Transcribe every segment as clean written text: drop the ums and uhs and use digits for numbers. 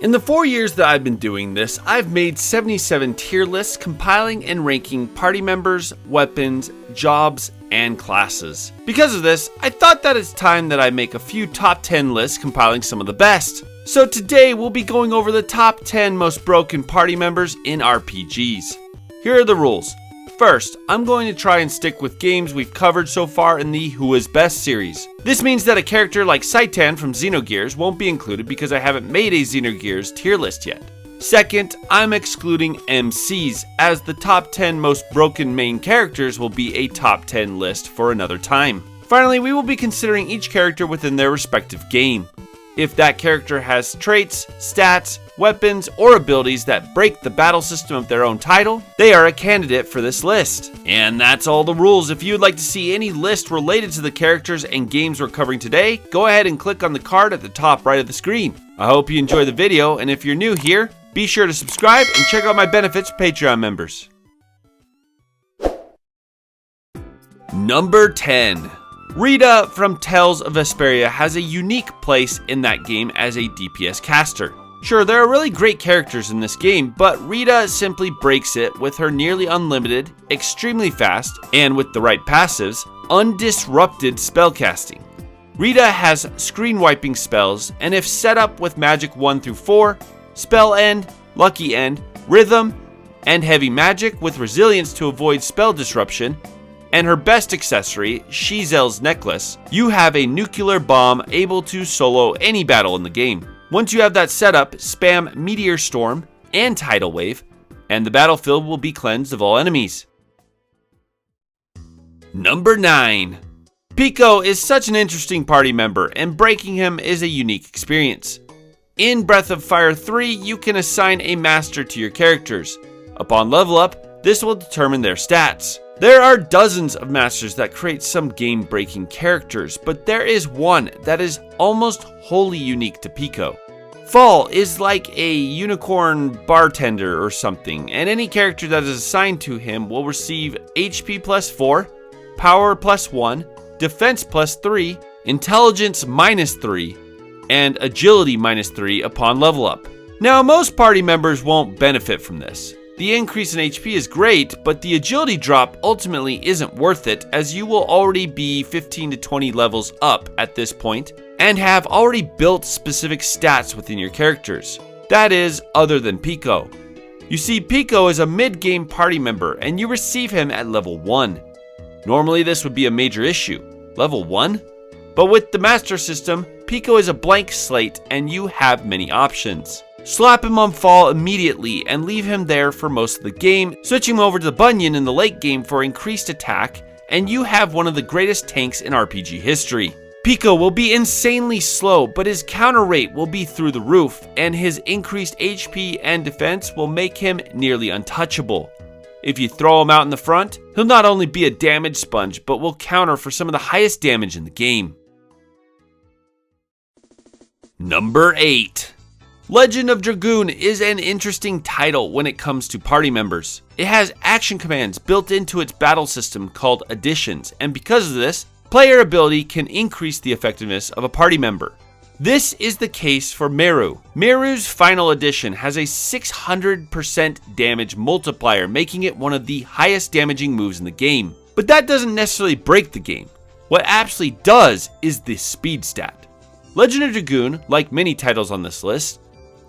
In the 4 years that I've been doing this, I've made 77 tier lists compiling and ranking party members, weapons, jobs, and classes. Because of this, I thought that it's time that I make a few top 10 lists compiling some of the best. So today we'll be going over the top 10 most broken party members in RPGs. Here are the rules. First, I'm going to try and stick with games we've covered so far in the Who Is Best series. This means that a character like Saitan from Xenogears won't be included because I haven't made a Xenogears tier list yet. Second, I'm excluding MCs, as the top 10 most broken main characters will be a top 10 list for another time. Finally, we will be considering each character within their respective game. If that character has traits, stats, weapons, or abilities that break the battle system of their own title, they are a candidate for this list. And that's all the rules. If you would like to see any list related to the characters and games we're covering today, go ahead and click on the card at the top right of the screen. I hope you enjoy the video, and if you're new here, be sure to subscribe and check out my benefits for Patreon members. Number 10. Rita from Tales of Vesperia has a unique place in that game as a DPS caster. Sure, there are really great characters in this game, but Rita simply breaks it with her nearly unlimited, extremely fast, and with the right passives, undisrupted spellcasting. Rita has screen wiping spells, and if set up with magic 1 through 4, spell end, lucky end, rhythm, and heavy magic with resilience to avoid spell disruption, and her best accessory, Zell's necklace, you have a nuclear bomb able to solo any battle in the game. Once you have that set up, spam Meteor Storm and Tidal Wave, and the battlefield will be cleansed of all enemies. Number 9. Peco is such an interesting party member, and breaking him is a unique experience. In Breath of Fire 3, you can assign a master to your characters. Upon level up, this will determine their stats. There are dozens of masters that create some game-breaking characters, but there is one that is almost wholly unique to Peco. Fall is like a unicorn bartender or something, and any character that is assigned to him will receive HP plus 4, Power plus 1, Defense plus 3, Intelligence minus 3, and Agility minus 3 upon level up. Now, most party members won't benefit from this. The increase in HP is great, but the agility drop ultimately isn't worth it, as you will already be 15 to 20 levels up at this point and have already built specific stats within your characters. That is, other than Peco. You see, Peco is a mid-game party member and you receive him at level 1. Normally this would be a major issue. Level 1? But with the master system, Peco is a blank slate and you have many options. Slap him on Fall immediately and leave him there for most of the game, switching him over to the Bunyan in the late game for increased attack, and you have one of the greatest tanks in RPG history. Peco will be insanely slow, but his counter rate will be through the roof, and his increased HP and defense will make him nearly untouchable. If you throw him out in the front, he'll not only be a damage sponge, but will counter for some of the highest damage in the game. Number 8. Legend of Dragoon is an interesting title when it comes to party members. It has action commands built into its battle system called additions, and because of this, player ability can increase the effectiveness of a party member. This is the case for Meru. Meru's final addition has a 600% damage multiplier, making it one of the highest damaging moves in the game. But that doesn't necessarily break the game. What actually does is the speed stat. Legend of Dragoon, like many titles on this list,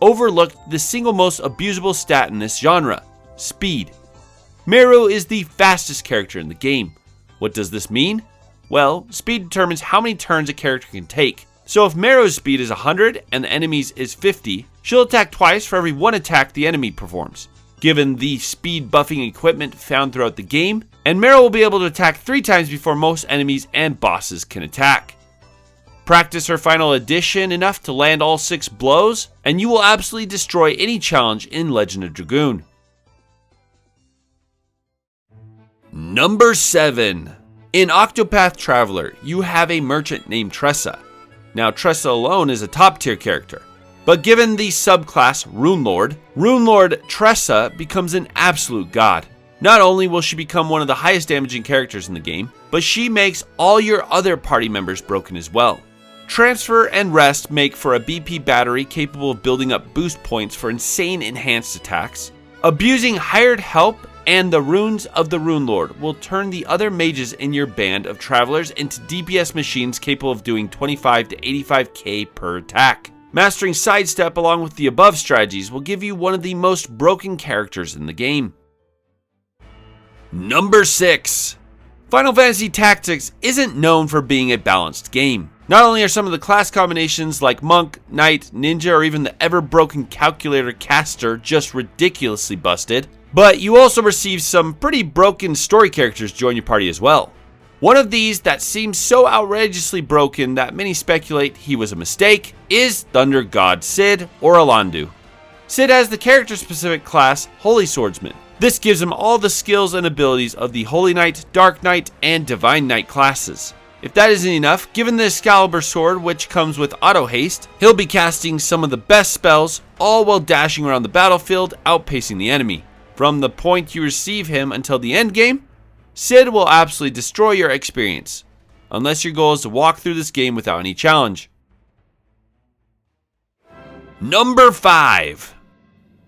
overlooked the single most abusable stat in this genre, speed. Meru is the fastest character in the game. What does this mean? Well, speed determines how many turns a character can take. So if Meru's speed is 100 and the enemy's is 50, she'll attack twice for every one attack the enemy performs, given the speed buffing equipment found throughout the game, and Meru will be able to attack 3 times before most enemies and bosses can attack. Practice her final addition enough to land all 6 blows, and you will absolutely destroy any challenge in Legend of Dragoon. Number 7. In Octopath Traveler, you have a merchant named Tressa. Now, Tressa alone is a top tier character, but given the subclass Rune Lord Tressa becomes an absolute god. Not only will she become one of the highest damaging characters in the game, but she makes all your other party members broken as well. Transfer and Rest make for a BP battery capable of building up boost points for insane enhanced attacks. Abusing hired help and the runes of the Rune Lord will turn the other mages in your band of travelers into DPS machines capable of doing 25 to 85k per attack. Mastering Sidestep along with the above strategies will give you one of the most broken characters in the game. Number 6. Final Fantasy Tactics isn't known for being a balanced game. Not only are some of the class combinations like Monk, Knight, Ninja, or even the ever-broken Calculator Caster just ridiculously busted, but you also receive some pretty broken story characters join your party as well. One of these that seems so outrageously broken that many speculate he was a mistake is Thunder God Cid or Alandu. Cid has the character-specific class Holy Swordsman. This gives him all the skills and abilities of the Holy Knight, Dark Knight, and Divine Knight classes. If that isn't enough, given the Excalibur sword which comes with auto haste, he'll be casting some of the best spells, all while dashing around the battlefield, outpacing the enemy. From the point you receive him until the end game, Cid will absolutely destroy your experience, unless your goal is to walk through this game without any challenge. Number 5.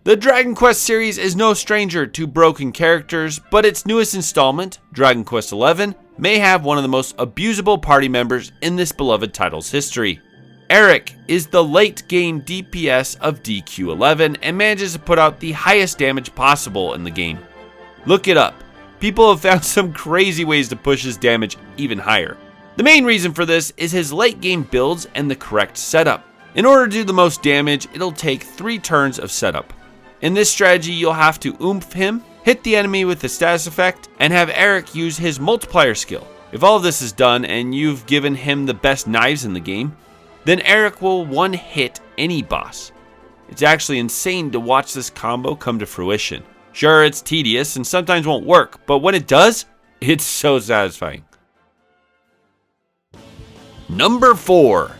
The Dragon Quest series is no stranger to broken characters, but its newest installment, Dragon Quest XI, may have one of the most abusable party members in this beloved title's history. Erik is the late game DPS of DQ11 and manages to put out the highest damage possible in the game. Look it up. People have found some crazy ways to push his damage even higher. The main reason for this is his late game builds and the correct setup. In order to do the most damage, it'll take 3 turns of setup. In this strategy, you'll have to oomph him, hit the enemy with the status effect, and have Erik use his multiplier skill. If all of this is done and you've given him the best knives in the game, then Erik will one-hit any boss. It's actually insane to watch this combo come to fruition. Sure, it's tedious and sometimes won't work, but when it does, it's so satisfying. Number 4.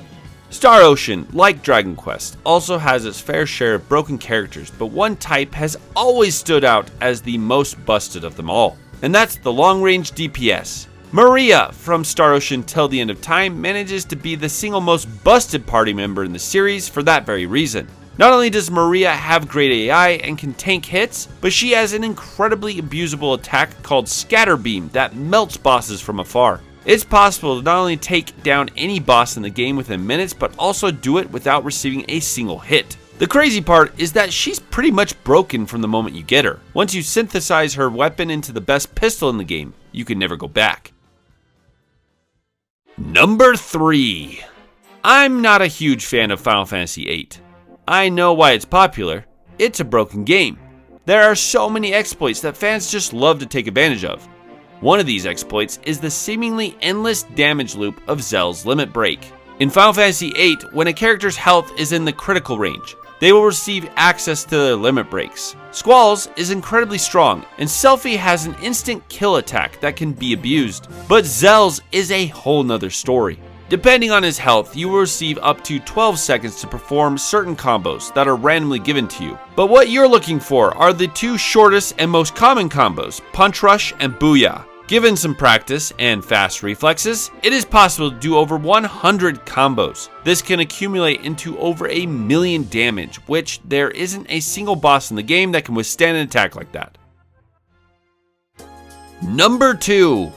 Star Ocean, like Dragon Quest, also has its fair share of broken characters, but one type has always stood out as the most busted of them all, and that's the long-range DPS. Maria from Star Ocean Till the End of Time manages to be the single most busted party member in the series for that very reason. Not only does Maria have great AI and can tank hits, but she has an incredibly abusable attack called Scatter Beam that melts bosses from afar. It's possible to not only take down any boss in the game within minutes, but also do it without receiving a single hit. The crazy part is that she's pretty much broken from the moment you get her. Once you synthesize her weapon into the best pistol in the game, you can never go back. Number 3. I'm not a huge fan of Final Fantasy VIII. I know why it's popular. It's a broken game. There are so many exploits that fans just love to take advantage of. One of these exploits is the seemingly endless damage loop of Zell's Limit Break. In Final Fantasy VIII, when a character's health is in the critical range, they will receive access to their limit breaks. Squall's is incredibly strong, and Selphie has an instant kill attack that can be abused, but Zell's is a whole nother story. Depending on his health, you will receive up to 12 seconds to perform certain combos that are randomly given to you. But what you're looking for are the 2 shortest and most common combos, Punch Rush and Booyah. Given some practice and fast reflexes, it is possible to do over 100 combos. This can accumulate into over 1,000,000 damage, which there isn't a single boss in the game that can withstand an attack like that. Number 2.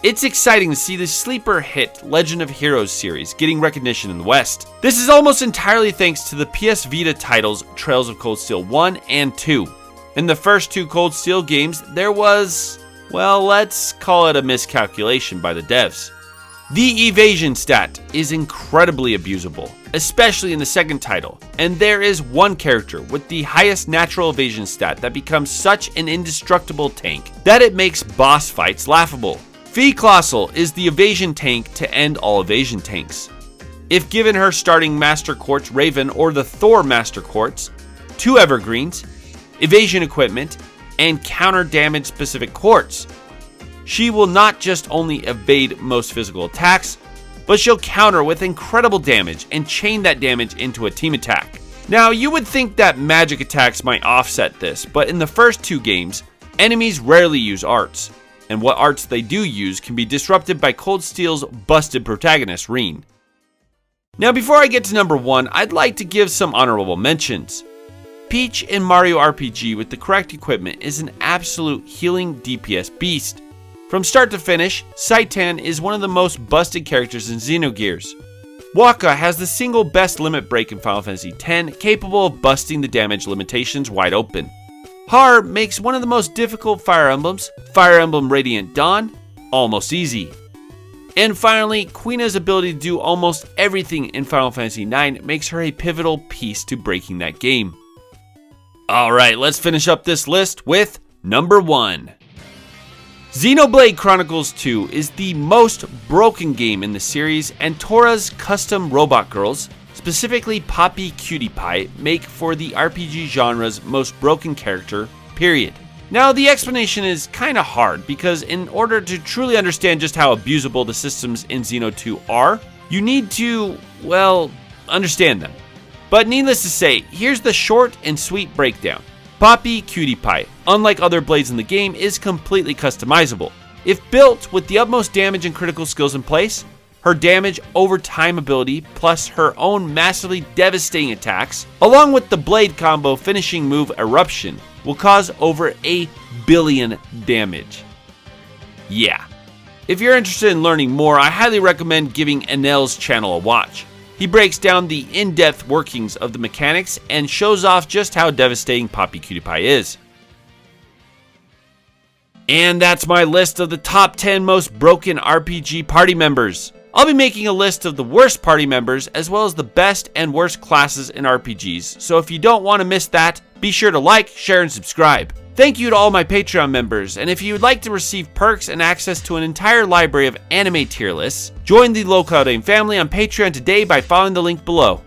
It's exciting to see the sleeper hit Legend of Heroes series getting recognition in the West. This is almost entirely thanks to the PS Vita titles Trails of Cold Steel 1 and 2. In the first 2 Cold Steel games, there was, well, let's call it a miscalculation by the devs. The evasion stat is incredibly abusable, especially in the second title, and there is one character with the highest natural evasion stat that becomes such an indestructible tank that it makes boss fights laughable. Fee Colossal is the evasion tank to end all evasion tanks. If given her starting Master Quartz Raven or the Thor Master Quartz, 2 evergreens, evasion equipment, and counter damage specific quartz, she will not just only evade most physical attacks, but she'll counter with incredible damage and chain that damage into a team attack. Now, you would think that magic attacks might offset this, but in the first 2 games, enemies rarely use arts, and what arts they do use can be disrupted by Cold Steel's busted protagonist, Reen. Now before I get to number 1, I'd like to give some honorable mentions. Peach in Mario RPG with the correct equipment is an absolute healing DPS beast. From start to finish, Saitan is one of the most busted characters in Xenogears. Wakka has the single best limit break in Final Fantasy X, capable of busting the damage limitations wide open. Har makes one of the most difficult Fire Emblems, Fire Emblem Radiant Dawn, almost easy. And finally, Queena's ability to do almost everything in Final Fantasy IX makes her a pivotal piece to breaking that game. Alright, let's finish up this list with number 1. Xenoblade Chronicles 2 is the most broken game in the series, and Tora's custom robot girls, specifically Poppi Cutie Pie, make for the RPG genre's most broken character, period. Now, the explanation is kinda hard, because in order to truly understand just how abusable the systems in Xeno 2 are, you need to, well, understand them. But needless to say, here's the short and sweet breakdown. Poppi Cutie Pie, unlike other blades in the game, is completely customizable. If built with the utmost damage and critical skills in place, her damage over time ability plus her own massively devastating attacks, along with the blade combo finishing move Eruption, will cause over 1 billion damage. Yeah. If you're interested in learning more, I highly recommend giving Enel's channel a watch. He breaks down the in-depth workings of the mechanics and shows off just how devastating Poppi Cutie Pie is. And that's my list of the top 10 most broken RPG party members. I'll be making a list of the worst party members as well as the best and worst classes in RPGs, so if you don't want to miss that, be sure to like, share, and subscribe. Thank you to all my Patreon members, and if you would like to receive perks and access to an entire library of anime tier lists, join the Low Cloud Aim family on Patreon today by following the link below.